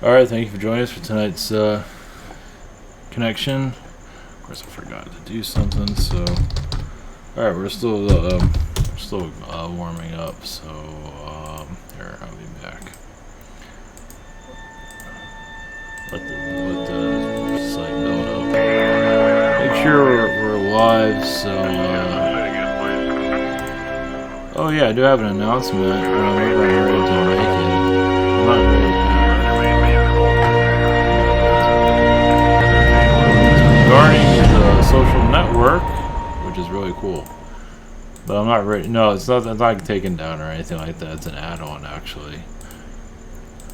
Alright, thank you for joining us for tonight's connection. Of course, I forgot to do something, so... Alright, we're still warming up, so... here, I'll be back. Let the site build up. Make sure we're live, so... Oh yeah, I do have an announcement. I'm ready to make it. I'm not ready to... Regarding the social network, which is really cool, but I'm not ready. No, it's not taken down or anything like that. It's an add-on actually,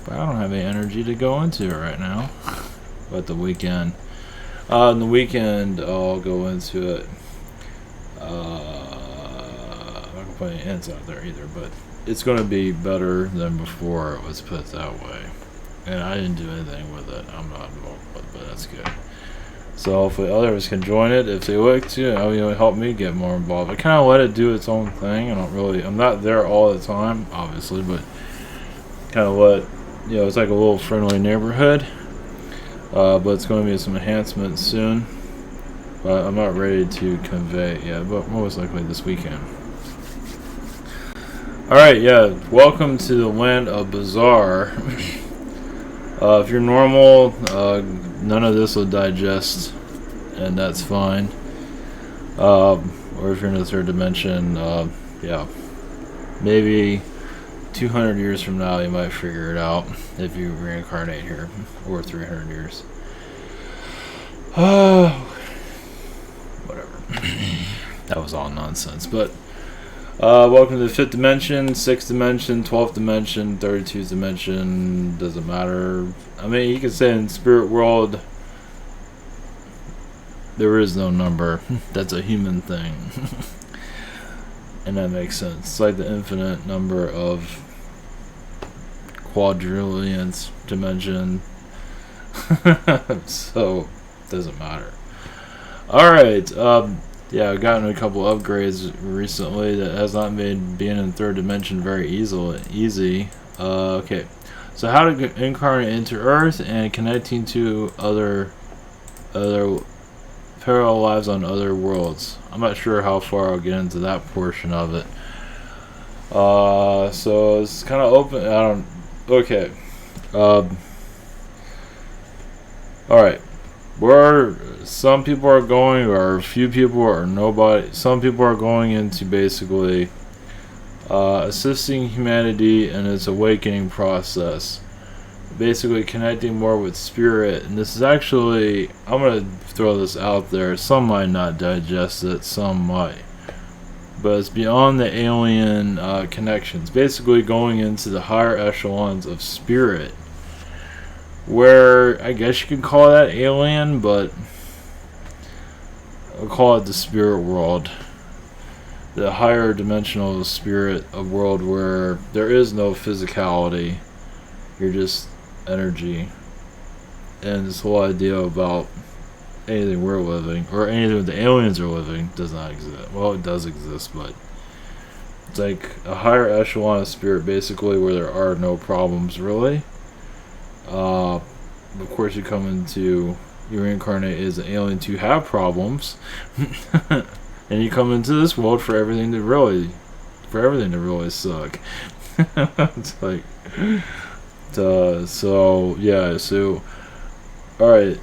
but I don't have any energy to go into it right now. But the weekend, I'll go into it. I'm not gonna put any ends out there either, but it's gonna be better than before. It was put that way, and I didn't do anything with it. I'm not involved with it, but that's good. So hopefully others can join it if they like to. Help me get more involved. I kind of let it do its own thing. I'm not there all the time, obviously, but kind of it's like a little friendly neighborhood. But it's going to be some enhancements soon. But I'm not ready to convey it yet, but most likely this weekend. Alright, yeah, welcome to the land of bizarre. If you're normal, none of this will digest, and that's fine. Or if you're in the third dimension, yeah, maybe 200 years from now you might figure it out if you reincarnate here, or 300 years. Whatever. That was all nonsense, but welcome to the 5th dimension, 6th dimension, 12th dimension, 32nd dimension, doesn't matter. I mean, you could say in spirit world, there is no number. That's a human thing. And that makes sense. It's like the infinite number of quadrillions dimension. So, doesn't matter. Alright, yeah, I've gotten a couple upgrades recently that has not made being in third dimension very easy. Okay, so how to incarnate into Earth and connecting to other parallel lives on other worlds. I'm not sure how far I'll get into that portion of it. So it's kind of open. Okay. All right. Where some people are going, or a few people, or nobody. Some people are going into basically assisting humanity in its awakening process. Basically connecting more with spirit. And this is actually, I'm going to throw this out there. Some might not digest it, some might. But it's beyond the alien connections. Basically going into the higher echelons of spirit. Where I guess you could call that alien, but I'll call it the spirit world. The higher dimensional spirit of world where there is no physicality. You're just energy. And this whole idea about anything we're living, or anything the aliens are living, does not exist. Well, it does exist, but it's like a higher echelon of spirit, basically, where there are no problems, really. Of course, you reincarnate as an alien to have problems, and you come into this world for everything to really suck. It's like, so yeah, so all right,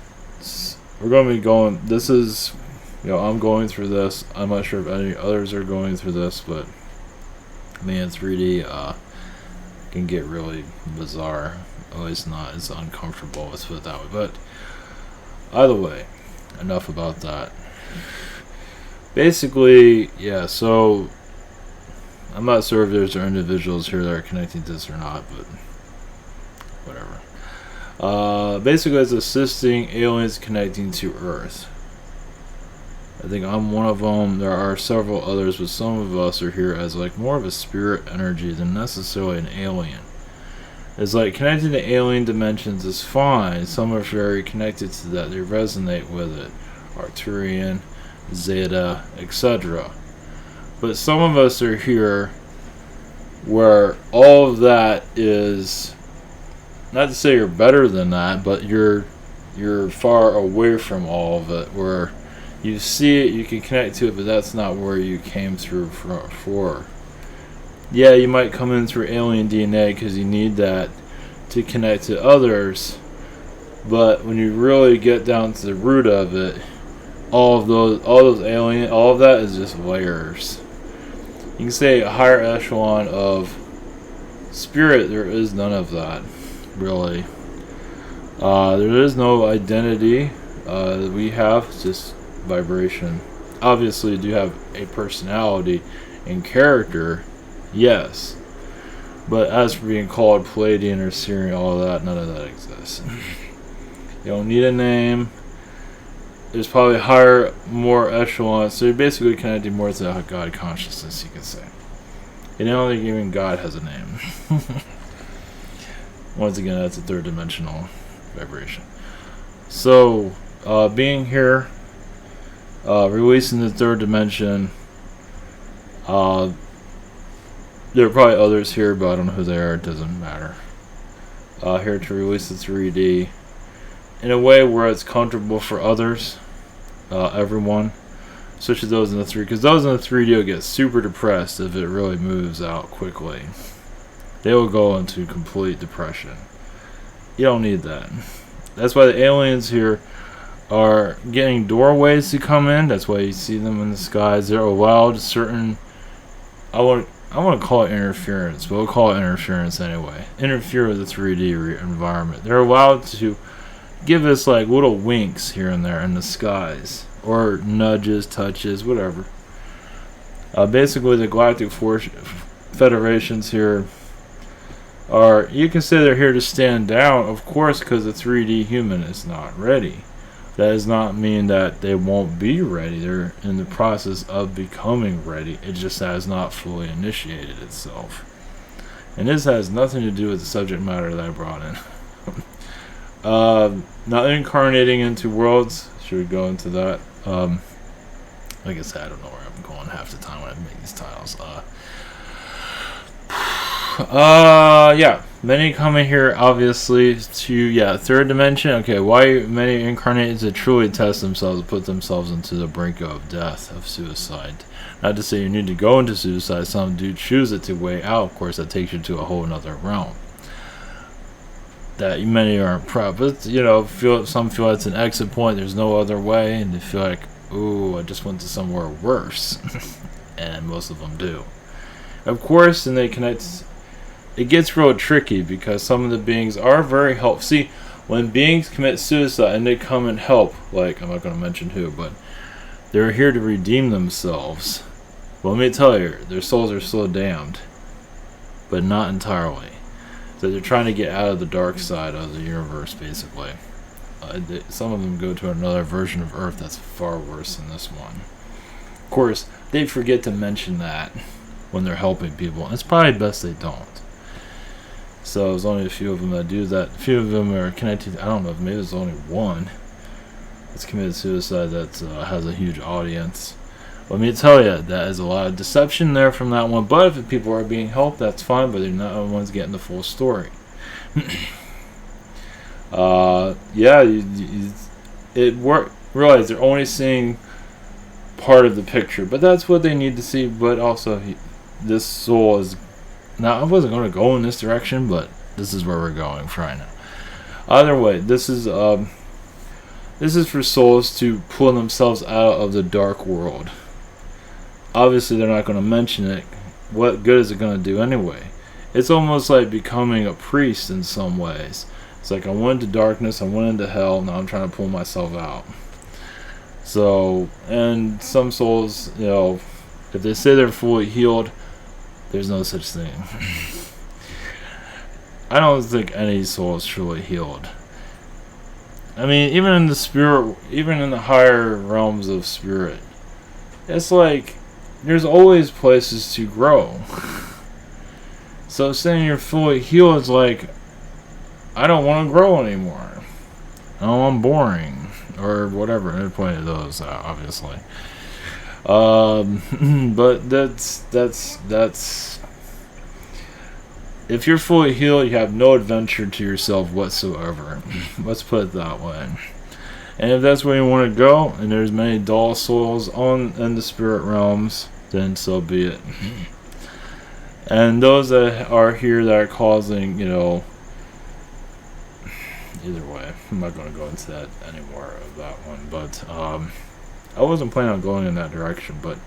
we're gonna be going. This is, I'm going through this. I'm not sure if any others are going through this, but man, 3D can get really bizarre. Oh, it's not. It's uncomfortable. Let's put it that way. But either way, enough about that. Basically, yeah. So I'm not sure if there's individuals here that are connecting to this or not, but whatever. Basically, it's assisting aliens connecting to Earth. I think I'm one of them. There are several others, but some of us are here as like more of a spirit energy than necessarily an alien. It's like connecting to alien dimensions is fine. Some are very connected to that. They resonate with it. Arcturian, Zeta, etc. But some of us are here where all of that is not to say you're better than that, but you're far away from all of it, where you see it, you can connect to it, but that's not where you came through for. Yeah, you might come in through alien DNA because you need that to connect to others, but when you really get down to the root of it, all those alien, all of that is just layers. You can say a higher echelon of spirit, there is none of that, really. There is no identity that we have, it's just vibration. Obviously, you do have a personality and character, yes. But as for being called Palladian or Syrian, all of that, none of that exists. You don't need a name. There's probably higher, more echelon. So you're basically connected more to a God consciousness, you could say. And I don't think even God has a name. Once again, that's a third dimensional vibration. So, being here, releasing the third dimension, there are probably others here, but I don't know who they are, it doesn't matter. Here to release the 3D in a way where it's comfortable for others, everyone, especially those in the 3D, because those in the 3D will get super depressed if it really moves out quickly. They will go into complete depression. You don't need that. That's why the aliens here are getting doorways to come in. That's why you see them in the skies. They're allowed certain, I want to call it interference, but we'll call it interference anyway. Interfere with the 3D environment. They're allowed to give us like little winks here and there in the skies, or nudges, touches, whatever. Basically, the galactic federations here are, you can say they're here to stand down, of course, because the 3D human is not ready. That does not mean that they won't be ready. They're in the process of becoming ready. It just has not fully initiated itself. And this has nothing to do with the subject matter that I brought in. Not incarnating into worlds. Should we go into that? Like I said, I don't know where I'm going half the time when I make these titles. Yeah. Many coming here, obviously, to, third dimension. Okay, why many incarnated to truly test themselves, to put themselves into the brink of death, of suicide. Not to say you need to go into suicide. Some do choose it to way out. Of course, that takes you to a whole other realm. That many aren't proud, but some feel it's an exit point. There's no other way, and they feel like, ooh, I just went to somewhere worse, and most of them do. Of course, and they connect. It gets real tricky because some of the beings are very helpful. See, when beings commit suicide and they come and help, like I'm not going to mention who, but they're here to redeem themselves. Well, let me tell you, their souls are still damned, but not entirely. So they're trying to get out of the dark side of the universe, basically. Some of them go to another version of Earth that's far worse than this one. Of course, they forget to mention that when they're helping people. And it's probably best they don't. So there's only a few of them that do that. A few of them are connected. I don't know, maybe there's only one that's committed suicide that has a huge audience. Let me tell you, that is a lot of deception there from that one. But if people are being helped, that's fine. But they're not the ones getting the full story. Realize they're only seeing part of the picture, but that's what they need to see. But also, this soul is. Now, I wasn't going to go in this direction, but this is where we're going for right now. Either way, this is for souls to pull themselves out of the dark world. Obviously, they're not going to mention it. What good is it going to do anyway? It's almost like becoming a priest in some ways. It's like I went into darkness, I went into hell, now I'm trying to pull myself out. So, and some souls, if they say they're fully healed, there's no such thing. I don't think any soul is truly healed. I mean, even in the spirit, even in the higher realms of spirit, it's like there's always places to grow. So saying you're fully healed is like, I don't want to grow anymore. Oh, I'm boring. Or whatever. Any point of those, obviously. But that's if you're fully healed, you have no adventure to yourself whatsoever. Let's put it that way. And if that's where you want to go, and there's many dull souls in the spirit realms, then so be it. And those that are here that are causing, either way, I'm not going to go into that anymore of that one. But I wasn't planning on going in that direction. But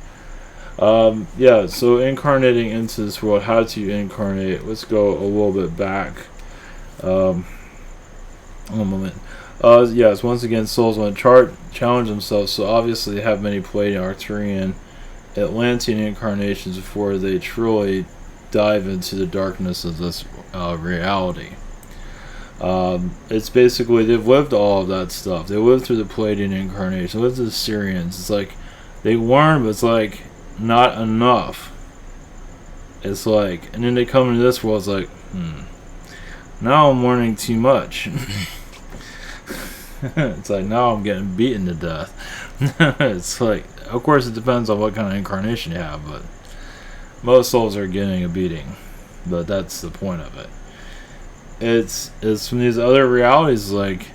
so incarnating into this world, how to incarnate? Let's go a little bit back. One moment. Yes, once again, souls want to challenge themselves, so obviously they have many Pleiadian, Arcturian, Atlantean incarnations before they truly dive into the darkness of this reality. It's basically, they've lived all of that stuff. They lived through the Pleiadian incarnation, lived through the Syrians. It's like, they learn, but it's like, not enough. It's like, and then they come into this world, it's like, now I'm learning too much. It's like, now I'm getting beaten to death. It's like, of course it depends on what kind of incarnation you have, but most souls are getting a beating. But that's the point of it. It's from these other realities, like,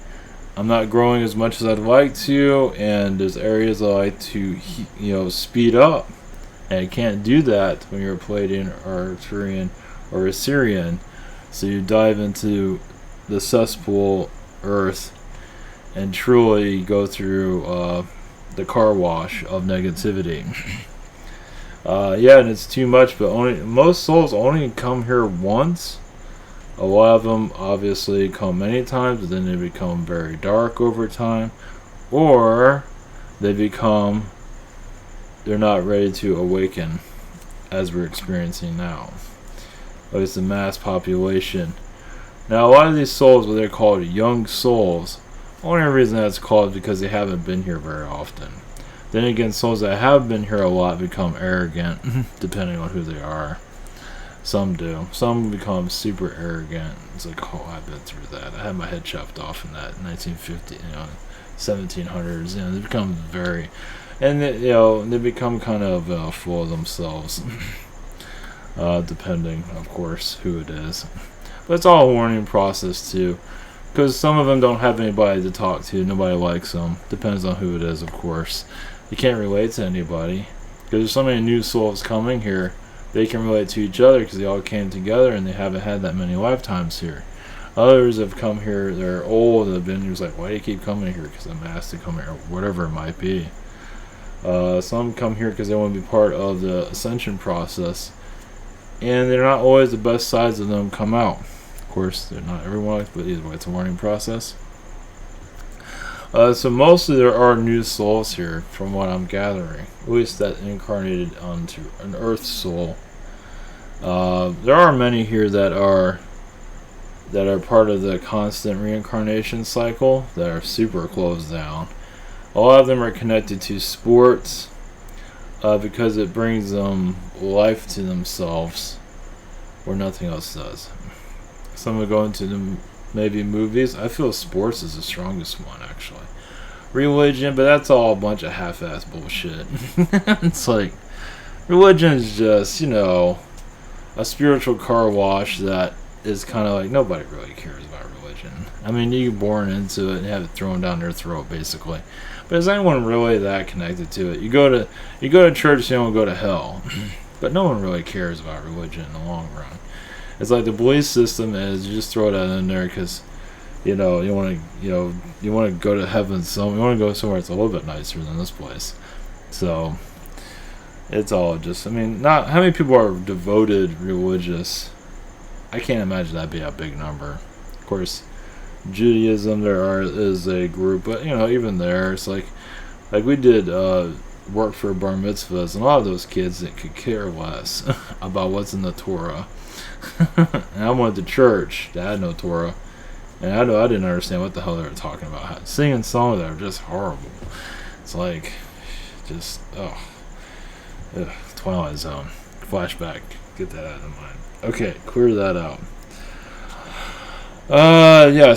I'm not growing as much as I'd like to, and there's areas I like to, speed up. And you can't do that when you're a Pleiadian or Arcturian or a Syrian. So you dive into the cesspool, Earth, and truly go through the car wash of negativity. And it's too much, but most souls only come here once. A lot of them obviously come many times, but then they become very dark over time, or they're not ready to awaken, as we're experiencing now. At least the mass population. Now, a lot of these souls, what they're called young souls, only reason that's called is because they haven't been here very often. Then again, souls that have been here a lot become arrogant, depending on who they are. Some do. Some become super arrogant. It's like, oh, I've been through that. I had my head chopped off in that 1950, 1700s. They become very, and they become kind of full of themselves, depending, of course, who it is. But it's all a learning process too. Because some of them don't have anybody to talk to. Nobody likes them. Depends on who it is, of course. You can't relate to anybody. Because there's so many new souls coming here. They can relate to each other because they all came together and they haven't had that many lifetimes here. Others have come here. They're old. They've been here. It's like, why do you keep coming here? Because I'm asked to come here. Or whatever it might be. Some come here because they want to be part of the ascension process. And they're not always the best sides of them come out. Of course, they're not everyone, but either way, it's a learning process. So mostly there are new souls here, from what I'm gathering. At least that incarnated onto an Earth soul. There are many here that are part of the constant reincarnation cycle that are super closed down. A lot of them are connected to sports because it brings them life to themselves, where nothing else does. Some will go into maybe movies. I feel sports is the strongest one, actually. Religion, but that's all a bunch of half-ass bullshit. It's like, religion is just, a spiritual car wash that is kind of like, nobody really cares about religion. I mean, you get born into it and have it thrown down their throat, basically. But is anyone really that connected to it? You go to church, you don't go to hell. But no one really cares about religion in the long run. It's like the belief system is, you just throw that in there because, you want to go to heaven. So you want to go somewhere that's a little bit nicer than this place. So it's all just, not how many people are devoted religious. I can't imagine that'd be a big number. Of course, Judaism is a group, but even there, it's like we did work for bar mitzvahs, and a lot of those kids that could care less about what's in the Torah. And I went to church that had no Torah, and I didn't understand what the hell they were talking about. Singing songs that are just horrible. It's like, just, Twilight Zone. Flashback. Get that out of mind. Okay, clear that out.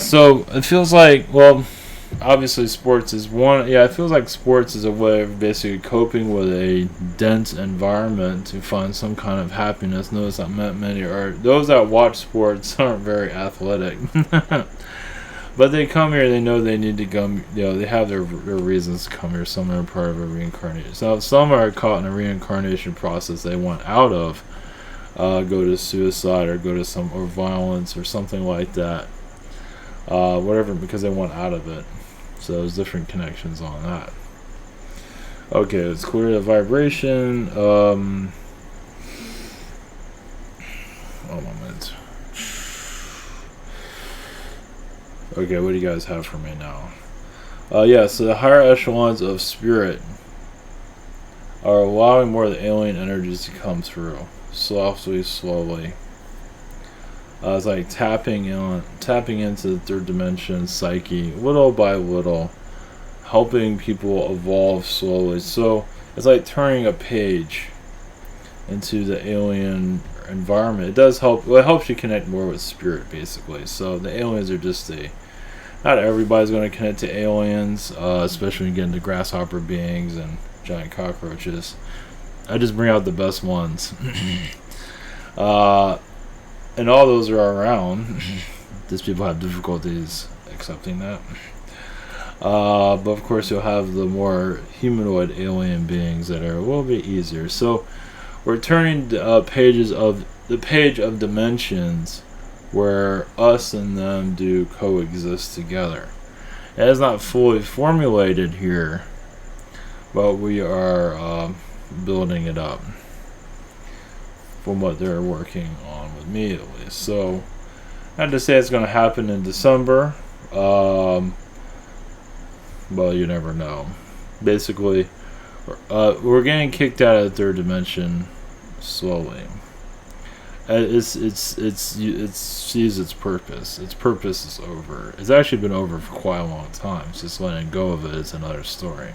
So it feels like, obviously sports is one. Yeah, it feels like sports is a way of basically coping with a dense environment to find some kind of happiness. Notice that many are those that watch sports aren't very athletic. But they come here, they know they need to come, they have their reasons to come here. Some are part of a reincarnation. So some are caught in a reincarnation process they want out of, go to suicide or go to or violence or something like that. Whatever, because they want out of it. So there's different connections on that. Okay, let's clear the vibration. One moment. Okay, what do you guys have for me now? Yeah, so the higher echelons of spirit are allowing more of the alien energies to come through. Slowly. It's like tapping into the third dimension psyche, little by little, helping people evolve slowly. So it's like turning a page into the alien environment. It does help. Well, it helps you connect more with spirit, basically. So the aliens are just not everybody's going to connect to aliens, especially when you get into grasshopper beings and giant cockroaches. I just bring out the best ones. And all those are around. These people have difficulties accepting that. But of course you'll have the more humanoid alien beings that are a little bit easier. So we're turning the page of dimensions where us and them do coexist together. It is not fully formulated here, but we are building it up from what they're working on with me at least. So not to say it's going to happen in December. Well, you never know. Basically, we're getting kicked out of the third dimension slowly. It sees its purpose. Its purpose is over. It's actually been over for quite a long time. It's just letting go of it is another story.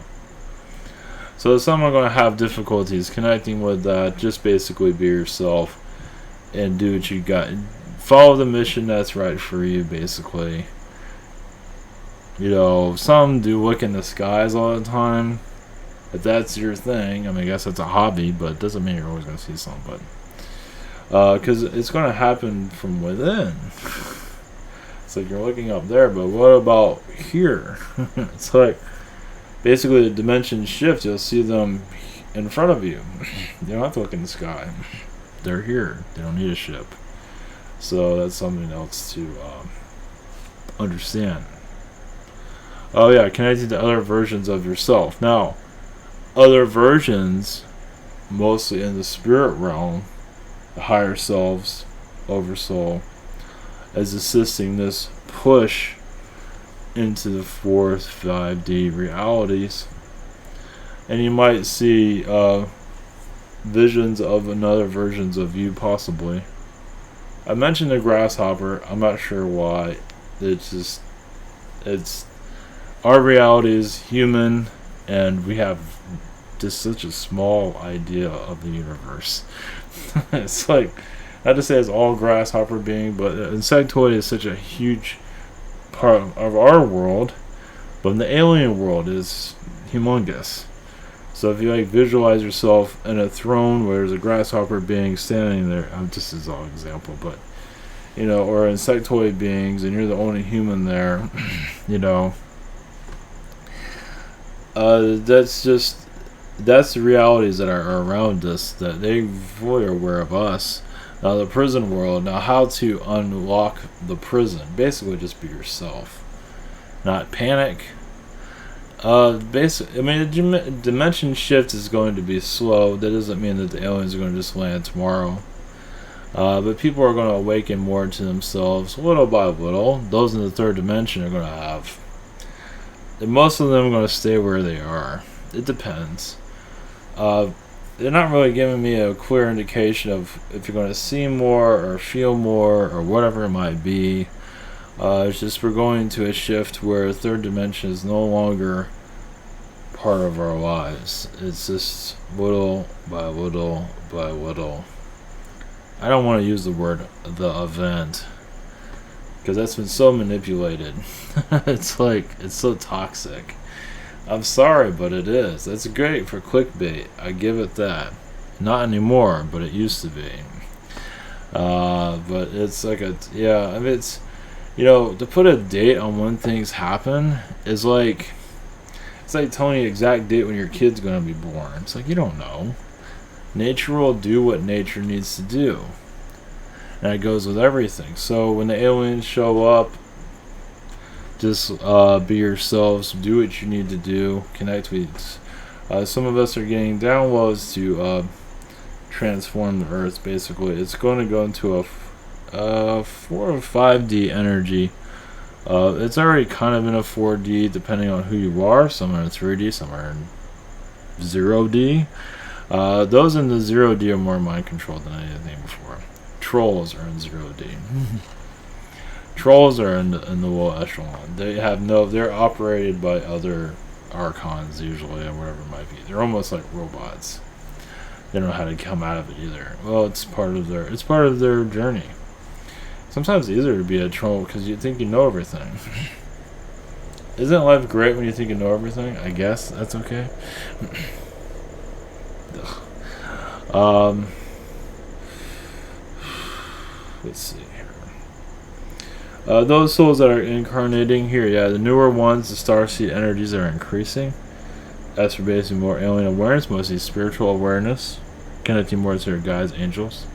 So some are going to have difficulties connecting with that. Just basically be yourself and do what you got. Follow the mission that's right for you, basically. Some do look in the skies all the time. If that's your thing, I mean, I guess that's a hobby, but it doesn't mean you're always going to see something. Because it's going to happen from within. It's like you're looking up there, but what about here? It's like basically the dimensions shift. You'll see them in front of you. You don't have to look in the sky. They're here. They don't need a ship. So that's something else to understand. Oh yeah, connecting to other versions of yourself. Now, other versions, mostly in the spirit realm, the higher selves, oversoul, is assisting this push into the 4th 5D realities. And you might see visions of another versions of you, possibly. I mentioned the grasshopper. I'm not sure why. It's our reality is human, and we have just such a small idea of the universe. It's like, not to say it's all grasshopper being, but insectoid is such a huge part of our world, but in the alien world is humongous. So if you visualize yourself in a throne where there's a grasshopper being standing there, this is all example, but or insectoid beings, and you're the only human there, that's the realities that are around us, that they fully are aware of us. Now the prison world, now how to unlock the prison, basically just be yourself, not panic. The dimension shift is going to be slow. That doesn't mean that the aliens are going to just land tomorrow. But people are going to awaken more to themselves little by little. Those in the third dimension are going to have. And most of them are going to stay where they are. It depends. They're not really giving me a clear indication of if you're going to see more or feel more or whatever it might be. It's just we're going to a shift where third dimension is no longer part of our lives. It's just little by little by little. I don't want to use the word the event, because that's been so manipulated. It's like, it's so toxic. I'm sorry, but it is. That's great for clickbait. I give it that. Not anymore, but it used to be. But it's like yeah, I mean, it's, to put a date on when things happen is like, it's like telling you the exact date when your kid's going to be born. It's like, you don't know. Nature will do what nature needs to do. And it goes with everything. So when the aliens show up, just be yourselves, do what you need to do, connect with. Some of us are getting downloads to transform the earth. Basically, it's going to go into a 4 or 5D energy. It's already kind of in a 4D depending on who you are. Some are in 3D, some are in 0D. Those in the 0D are more mind controlled than anything before. Trolls are in 0D. Trolls are in the low echelon. They're operated by other archons usually, or whatever it might be. They're almost like robots. They don't know how to come out of it either. Well, it's part of their journey. Sometimes it's easier to be a troll because you think you know everything. Isn't life great when you think you know everything? I guess that's okay. Let's see here. Those souls that are incarnating here, yeah, the newer ones, the starseed energies are increasing. That's for basically more alien awareness, mostly spiritual awareness, connecting more to their guides, angels.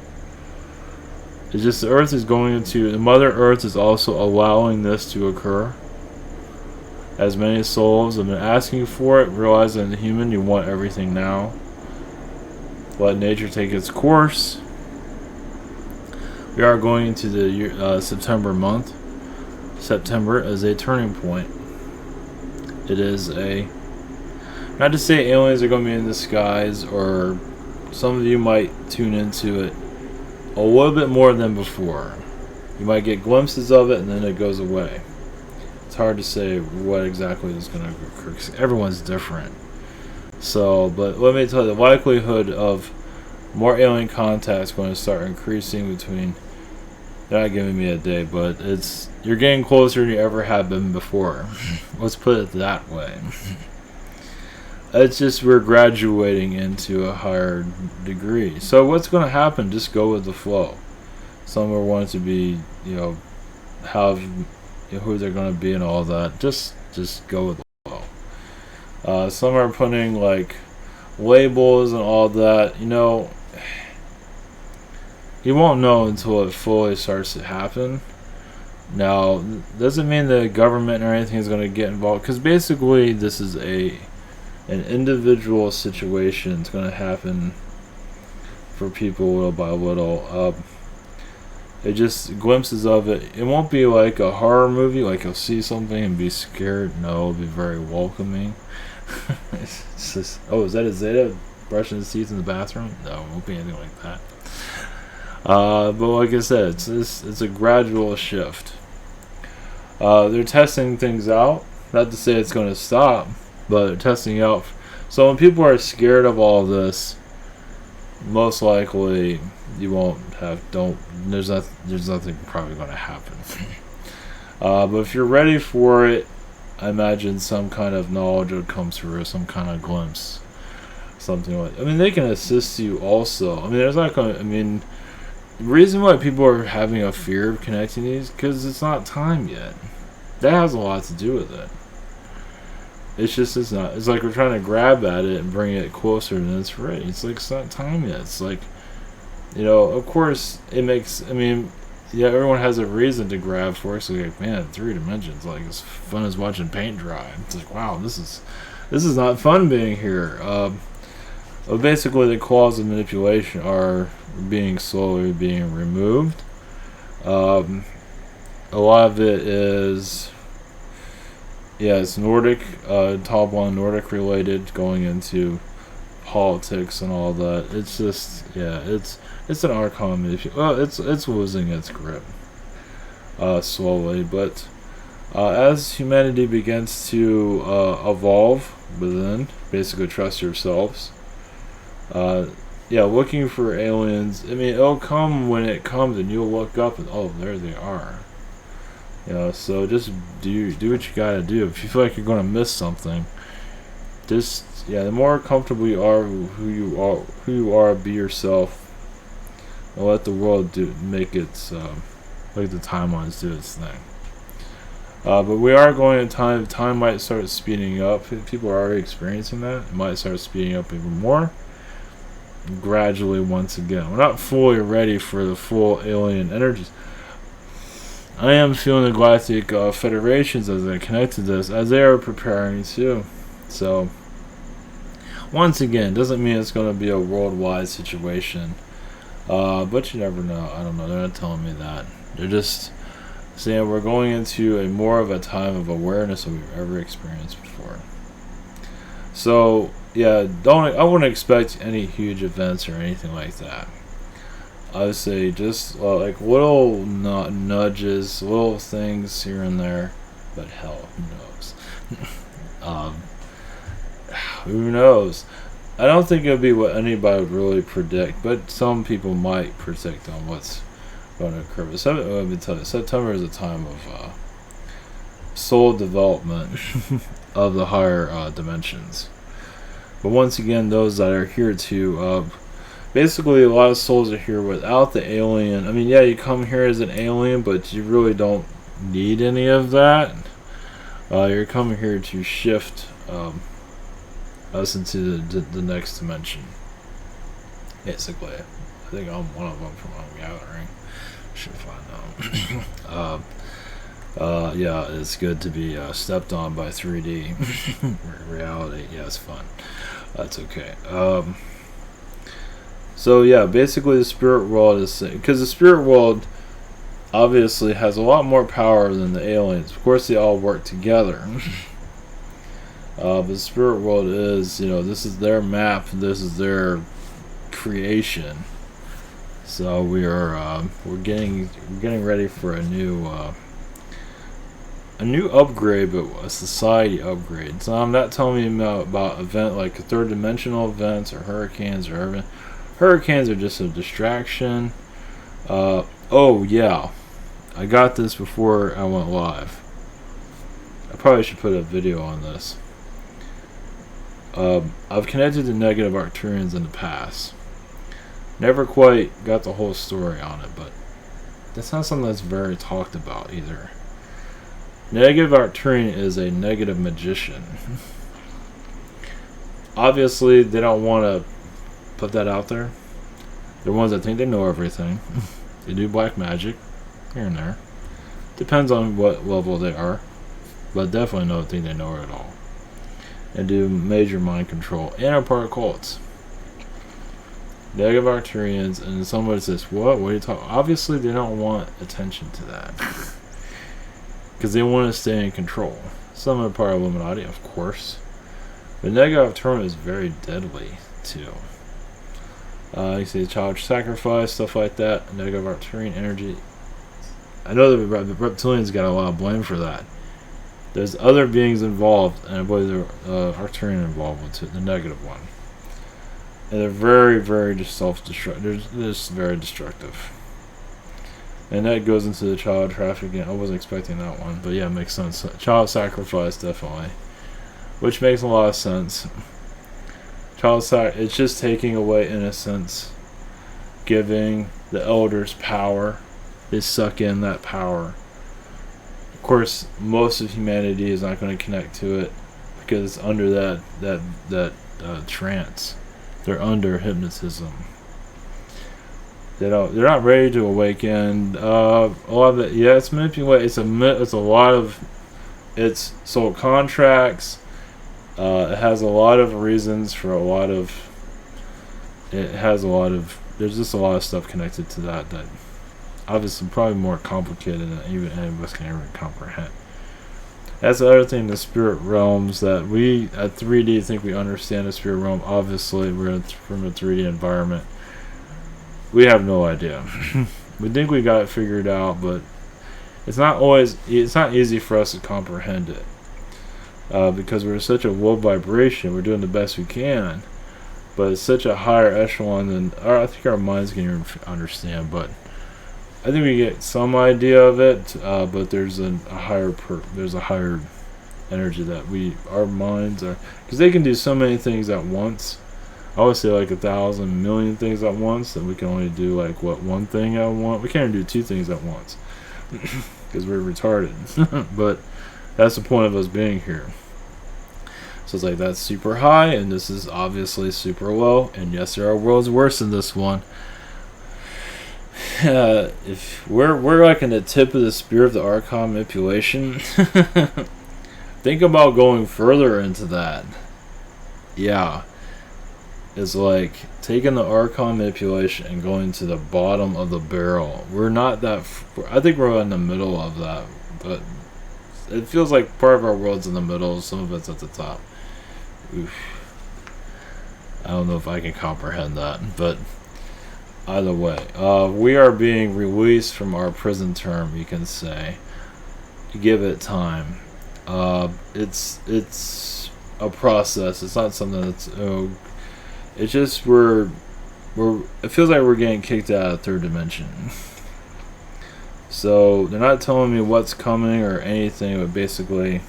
It's just the Earth is going into, the Mother Earth is also allowing this to occur. As many souls have been asking for it, realizing the human, you want everything now. Let nature take its course. We are going into the September month. September is a turning point. It is not to say aliens are going to be in the skies, or some of you might tune into it a little bit more than before. You might get glimpses of it and then it goes away. It's hard to say what exactly is going to occur. Everyone's different. So, but let me tell you, the likelihood of more alien contacts going to start increasing between, they're not giving me a day, but you're getting closer than you ever have been before. Let's put it that way. It's just we're graduating into a higher degree. So what's going to happen? Just go with the flow. Some are wanting to be, have who they're going to be and all that. Just go with the flow. Some are putting like labels and all that. You won't know until it fully starts to happen. Now, doesn't mean the government or anything is going to get involved, because basically this is an individual situation. It's going to happen for people little by little. It just glimpses of it. It won't be like a horror movie, like you'll see something and be scared. No, it'll be very welcoming. It's just, oh, is that a Zeta brushing his teeth in the bathroom? No, it won't be anything like that. But like I said, it's a gradual shift. They're testing things out. Not to say it's going to stop, but they're testing out. So when people are scared of all this, most likely you won't have. There's nothing probably going to happen. But if you're ready for it, I imagine some kind of knowledge would come through, some kind of glimpse, something like. They can assist you also. There's not going to. The reason why people are having a fear of connecting these, because it's not time yet. That has a lot to do with it. It's not. It's like we're trying to grab at it and bring it closer than it's ready. It's like it's not time yet. It's like, of course it makes. Everyone has a reason to grab for it. So like, man, 3 dimensions, like as fun as watching paint dry. It's like, wow, this is not fun being here. But basically, the claws of manipulation are slowly being removed. A lot of it is, it's Nordic, tall blonde Nordic related, going into politics and all that. It's just, it's an archon. It's losing its grip slowly, but as humanity begins to evolve within, basically trust yourselves. Looking for aliens. It'll come when it comes, and you'll look up and, oh, there they are. So just do what you gotta do. If you feel like you're gonna miss something, just the more comfortable you are who you are, be yourself, and let the world make its like the timelines do its thing. But we are going in time. Time might start speeding up. People are already experiencing that. It might start speeding up even more gradually once again. We're not fully ready for the full alien energies. I am feeling the galactic federations as they connect to this, as they are preparing too. So, once again, doesn't mean it's going to be a worldwide situation. But you never know. I don't know. They're not telling me that. They're just saying we're going into a more of a time of awareness than we've ever experienced before. So, I wouldn't expect any huge events or anything like that. I would say just like little nudges, little things here and there, but hell, who knows? Who knows? I don't think it would be what anybody would really predict, but some people might predict on what's going to occur. But let me tell you, September is a time of soul development of the higher dimensions. But once again, those that are here to basically, a lot of souls are here without the alien. I mean, you come here as an alien, but you really don't need any of that. You're coming here to shift us into the next dimension. Basically, I think I'm one of them from my gathering. Should find out. It's good to be stepped on by 3D reality. Yeah, it's fun. That's okay. So basically the spirit world is, because the spirit world obviously has a lot more power than the aliens. Of course, they all work together. But the spirit world is, this is their map. This is their creation. So we're getting ready for a new upgrade, but a society upgrade. So I'm not telling you about event like third dimensional events or hurricanes or urban. Hurricanes are just a distraction. I got this before I went live. I probably should put a video on this. I've connected to negative Arcturians in the past. Never quite got the whole story on it, but that's not something that's very talked about either. Negative Arcturian is a negative magician. Obviously, they don't want to put that out there. They're ones that think they know everything. They do black magic here and there. Depends on what level they are, but definitely don't think they know it at all. And do major mind control and are part of cults. Negative Arcturians, and somebody says, what are you talking? Obviously, they don't want attention to that because they want to stay in control. Some are part of Illuminati, of course, but negative Arcturian is very deadly too. You see child sacrifice, stuff like that. Negative Arcturian energy. I know the reptilians got a lot of blame for that. There's other beings involved, and I believe the Arcturian involved with it, the negative one. And they're very, very just self-destructive. They're just very destructive. And that goes into the child trafficking. I wasn't expecting that one, but it makes sense. Child sacrifice, definitely. Which makes a lot of sense. It's just taking away innocence, giving the elders power. They suck in that power. Of course, most of humanity is not going to connect to it because it's under that trance. They're under hypnotism. They're not ready to awaken. A lot of it, it's manipulated. It's a lot of it's soul contracts. It has a lot of reasons for a lot of. There's just a lot of stuff connected to that obviously probably more complicated than even any of us can ever comprehend. That's the other thing, the spirit realms, that we at 3D think we understand the spirit realm. Obviously, we're from a 3D environment. We have no idea. We think we got it figured out, but it's not easy for us to comprehend it. Because we're such a low vibration, we're doing the best we can. But it's such a higher echelon than I think our minds can even understand. But I think we get some idea of it, but there's there's a higher energy that our minds are, because they can do so many things at once. I always say like 1,000 million things at once, and we can only do like one thing at once. We can't do two things at once because we're retarded. But that's the point of us being here. So it's like that's super high, and this is obviously super low. And yes, there are worlds worse than this one. If we're like in the tip of the spear of the Archon manipulation, think about going further into that. Yeah, it's like taking the Archon manipulation and going to the bottom of the barrel. We're not that. I think we're in the middle of that, but it feels like part of our world's in the middle. Some of it's at the top. Oof. I don't know if I can comprehend that, but either way, we are being released from our prison term, you can say. Give it time. It's a process. It's not something that's it's just it feels like we're getting kicked out of third dimension. So they're not telling me what's coming or anything, but basically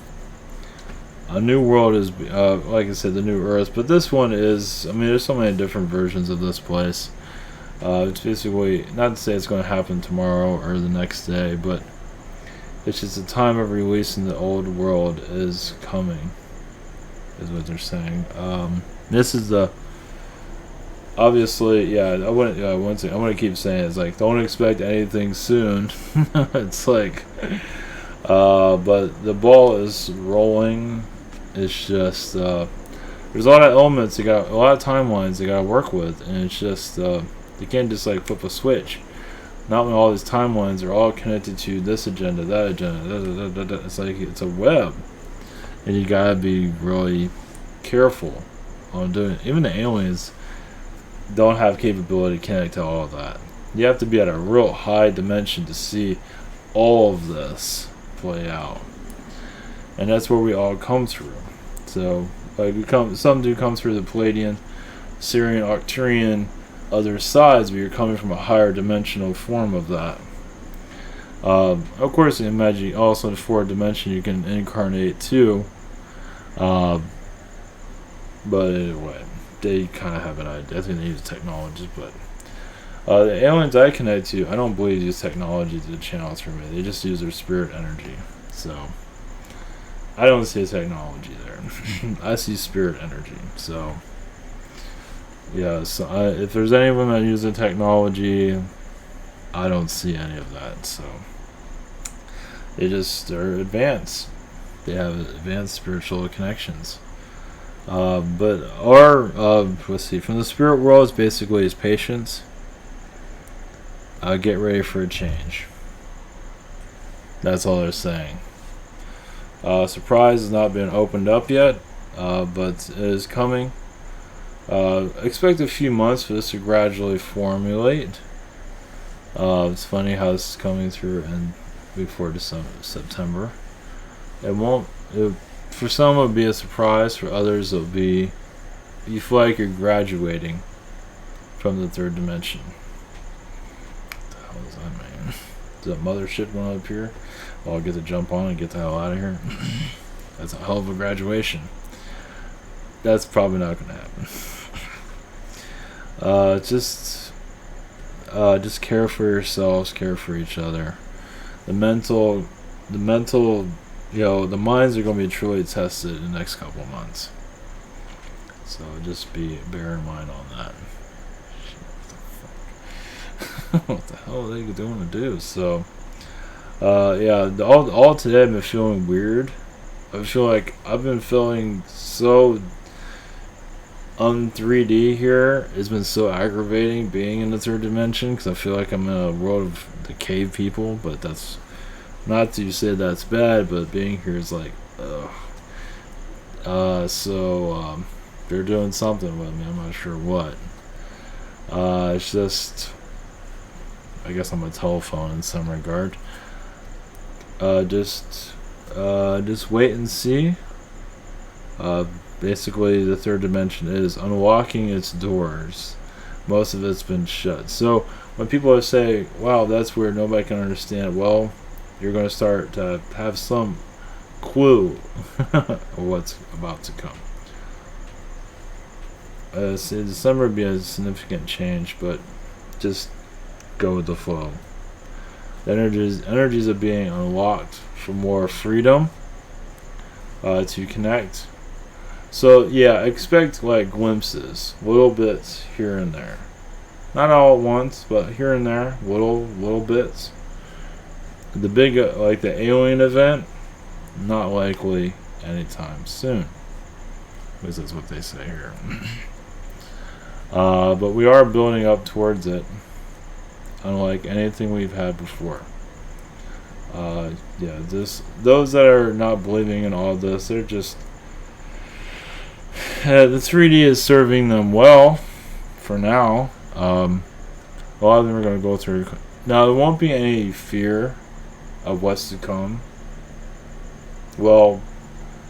a new world is, like I said, the new Earth. But this one is, I mean, there's so many different versions of this place. It's basically, not to say it's going to happen tomorrow or the next day, but it's just the time of releasing the old world is coming, is what they're saying. This is the, obviously, yeah, I want to keep saying it's like, don't expect anything soon. It's like, but the ball is rolling. It's just, there's a lot of elements, you got a lot of timelines you got to work with, and it's just, you can't just like flip a switch. Not when all these timelines are all connected to this agenda, that agenda. It's like it's a web, and you gotta be really careful on doing it. Even the aliens don't have capability to connect to all of that. You have to be at a real high dimension to see all of this play out, and that's where we all come through. So, like some do come through the Palladian, Syrian, Arcturian, other sides, but you're coming from a higher dimensional form of that. Of course, imagine also in fourth dimension you can incarnate too. But anyway, they kind of have an idea. I think they use technology, but the aliens I connect to, I don't believe use technology to channel through me. They just use their spirit energy. So I don't see technology there. I see spirit energy. So. Yeah, so if there's anyone that uses technology, I don't see any of that. So they're advanced. They have advanced spiritual connections. But let's see, from the spirit world, it's basically is patience. Get ready for a change. That's all they're saying. Surprise has not been opened up yet, but it is coming. Expect a few months for this to gradually formulate. It's funny how this is coming through and before September. For some it'll be a surprise, for others it'll be, you feel like you're graduating from the third dimension. What the hell is that, man? Is that mothership going up here? Well, I'll get to jump on and get the hell out of here. That's a hell of a graduation. That's probably not going to happen. Just care for yourselves, care for each other. The mental, the minds are going to be truly tested in the next couple of months. So just bear in mind on that. What the hell are they doing to do? So, all today I've been feeling weird. I feel like I've been feeling so 3D here. It's been so aggravating being in the third dimension, because I feel like I'm in a world of the cave people, but that's not to say that's bad, but being here is like, ugh. They're doing something with me. I'm not sure what. It's just, I guess I'm a telephone in some regard. Just wait and see. Basically, the third dimension is unlocking its doors. Most of it's been shut. So when people say, wow, that's weird, nobody can understand it, well, you're going to start to have some clue of what's about to come. December would be a significant change, but just go with the flow. The energies are being unlocked for more freedom to connect. So yeah, expect like glimpses, little bits here and there. Not all at once, but here and there, little bits. The big like the alien event, not likely anytime soon. At least that's what they say here. But we are building up towards it, unlike anything we've had before. Those that are not believing in all this, they're just the 3D is serving them well for now. A lot of them are going to go through. Now there won't be any fear of what's to come. Well,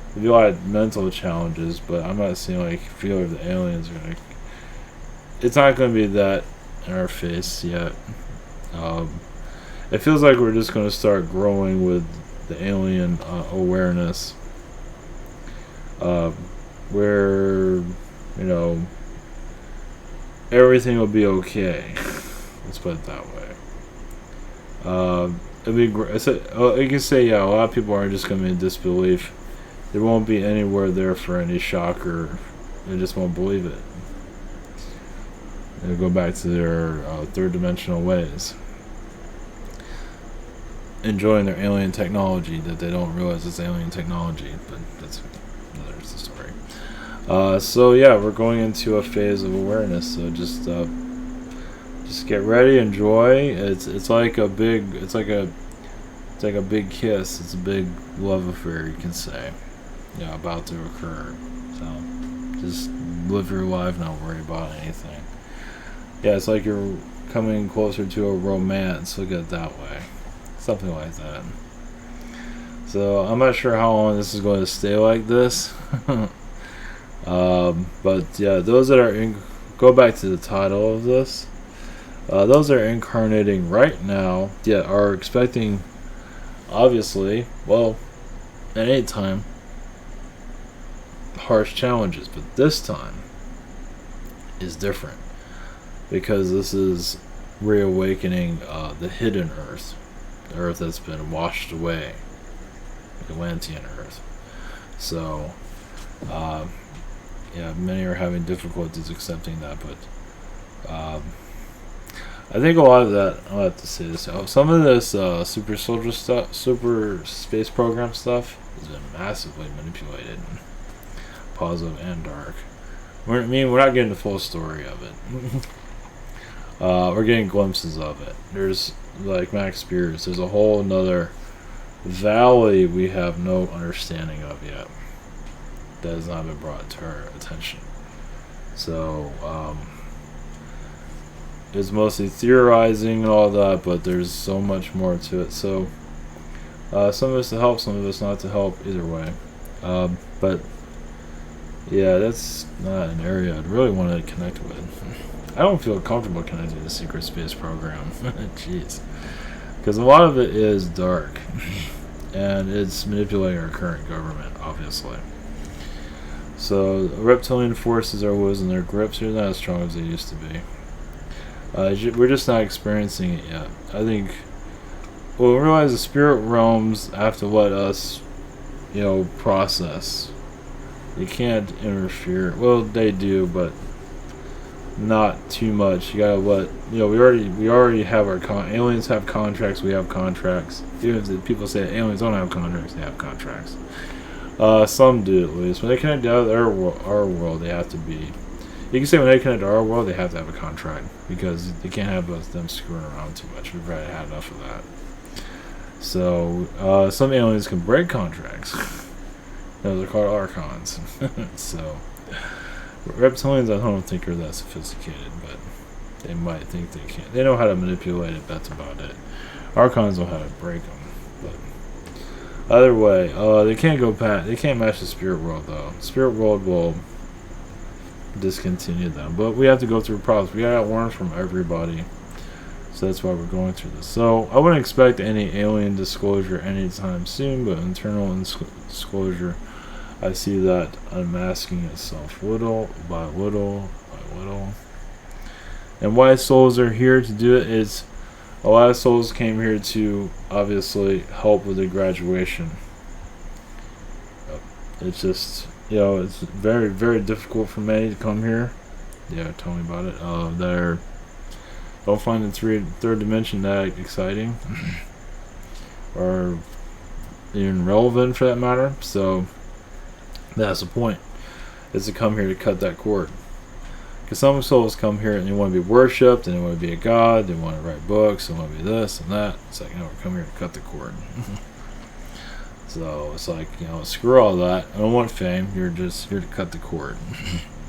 there'll be a lot of mental challenges, but I'm not seeing like fear of the aliens are going to. It's not going to be that in our face yet. It feels like we're just going to start growing with the alien awareness, where everything will be okay. Let's put it that way. It'll be great. You can say, yeah, a lot of people are just going to be in disbelief. There won't be anywhere there for any shocker. They just won't believe it. They'll go back to their third-dimensional ways, enjoying their alien technology that they don't realize it's alien technology. But that's another story. So yeah, we're going into a phase of awareness. So just get ready, enjoy. It's like a big big kiss. It's a big love affair, you can say. About to occur. So just live your life, not worry about anything. Yeah, it's like you're coming closer to a romance. Look at it that way. Something like that. So I'm not sure how long this is going to stay like this. But yeah, those that are go back to the title of this. Those that are incarnating right now, are expecting, obviously, well, at any time, harsh challenges, but this time is different because this is reawakening the hidden Earth, the Earth that's been washed away, the Atlantean Earth. So, many are having difficulties accepting that, but I think a lot of that, I'll have to say this, some of this super soldier stuff, super space program stuff has been massively manipulated, positive and dark. We're not getting the full story of it. We're getting glimpses of it. There's, like Max Spears, there's a whole nother valley we have no understanding of yet that has not been brought to our attention. So, it's mostly theorizing and all that, but there's so much more to it. So, some of it's to help, some of it's not to help, either way. But, yeah, that's not an area I'd really want to connect with. I don't feel comfortable connecting to the secret space program. Jeez. Because a lot of it is dark. And it's manipulating our current government, obviously. So, reptilian forces are losing their grips. They're not as strong as they used to be. We're just not experiencing it yet. I think we'll realize the spirit realms have to let us, process. You can't interfere. Well, they do, but not too much. You gotta let we already have our aliens have contracts. We have contracts. Even if people say aliens don't have contracts, they have contracts. Some do at least. When they connect to our world, they have to be. You can say when they connect to our world, they have to have a contract because they can't have them screwing around too much. We've already had enough of that. So some aliens can break contracts. Those are called archons. So reptilians, I don't think are that sophisticated, but they might think they can. They know how to manipulate it. That's about it. Archons know how to break them. But either way, they can't go past. They can't match the spirit world though. Spirit world will discontinue them, but we have to go through problems. We got warnings from everybody So that's why we're going through this. So I wouldn't expect any alien disclosure anytime soon, but internal disclosure, I see that unmasking itself little by little by little. And why souls are here to do it is a lot of souls came here to obviously help with the graduation. It's just, it's very, very difficult for many to come here. Yeah, tell me about it. They're don't find the third dimension that exciting or even relevant for that matter. So that's the point, is to come here to cut that cord. Because some souls come here and they want to be worshipped, and they want to be a god, they want to write books, they want to be this and that. It's like, we're coming here to cut the cord. So it's like, screw all that. I don't want fame. You're just here to cut the cord.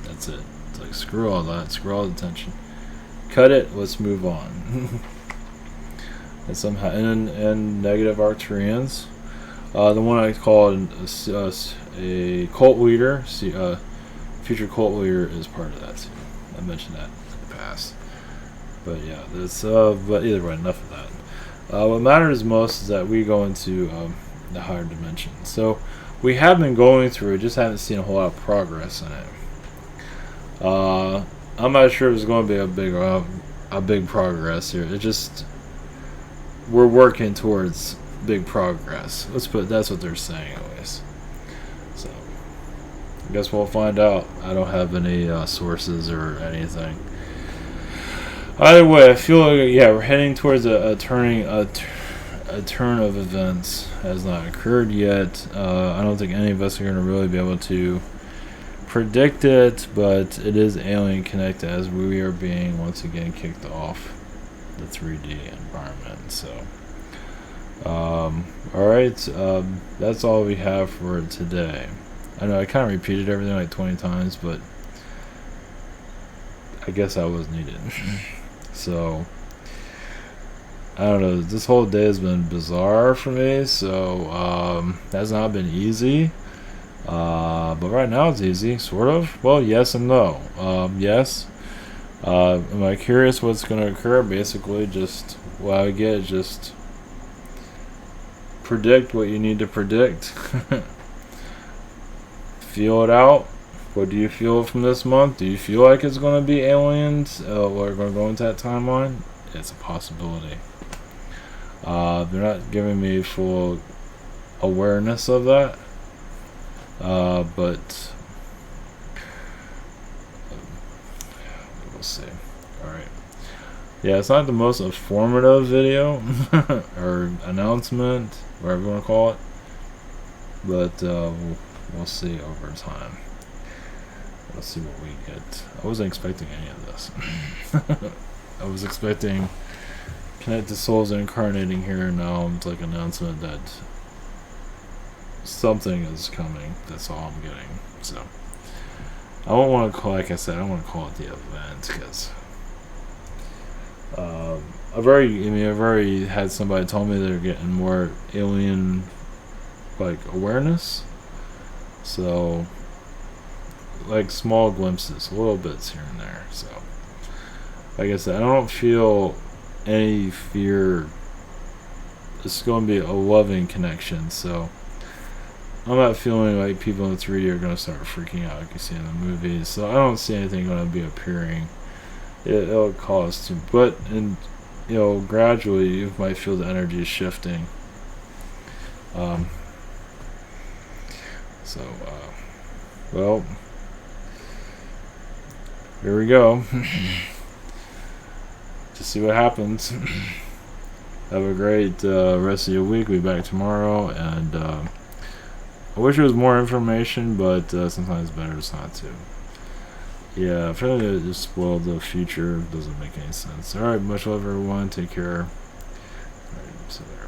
That's it. It's like, screw all that. Screw all the attention. Cut it. Let's move on. And somehow, and negative Arcturians. The one I call a cult leader. Future cult leader is part of that too. I mentioned that in the past. But yeah, that's but either way, enough of that. What matters most is that we go into the higher dimension. So we have been going through it, just haven't seen a whole lot of progress in it. I'm not sure if it's going to be a big progress here. It just, we're working towards big progress. That's what they're saying anyways. So I guess we'll find out. I don't have any sources or anything. Either way, I feel like we're heading towards a turn of events. Has not occurred yet. I don't think any of us are going to really be able to predict it, but it is alien connected as we are being once again kicked off the 3D environment. So alright, that's all we have for today. I know I kind of repeated everything like 20 times, but I guess that was needed. So I don't know, this whole day has been bizarre for me, so has not been easy. But right now it's easy, sort of. Well, yes and no. Yes. Am I curious what's going to occur? Basically, just what I get, just predict what you need to predict. Feel it out. What do you feel from this month? Do you feel like it's going to be aliens? We're going to go into that timeline? It's a possibility. They're not giving me full awareness of that. But we'll see. Alright. Yeah, it's not the most informative video or announcement, whatever you want to call it. But we'll see over time. Let's see what we get. I wasn't expecting any of this. I was expecting connected souls incarnating here, and now it's like an announcement that something is coming. That's all I'm getting. So I don't want to call, like I said, I don't want to call it the event, because I've already had somebody tell me they're getting more alien like awareness. So like small glimpses, little bits here and there. So like I said, I don't feel any fear. It's going to be a loving connection. So I'm not feeling like people in 3D are going to start freaking out like you see in the movies. So I don't see anything going to be appearing. It'll cause to, but gradually you might feel the energy shifting. Well, here we go. Just see what happens. Have a great rest of your week. We'll be back tomorrow, and I wish there was more information, but sometimes it's better just not to. Yeah, I feel like it just spoiled the future. It doesn't make any sense. Alright, much love everyone. Take care. Alright, so there.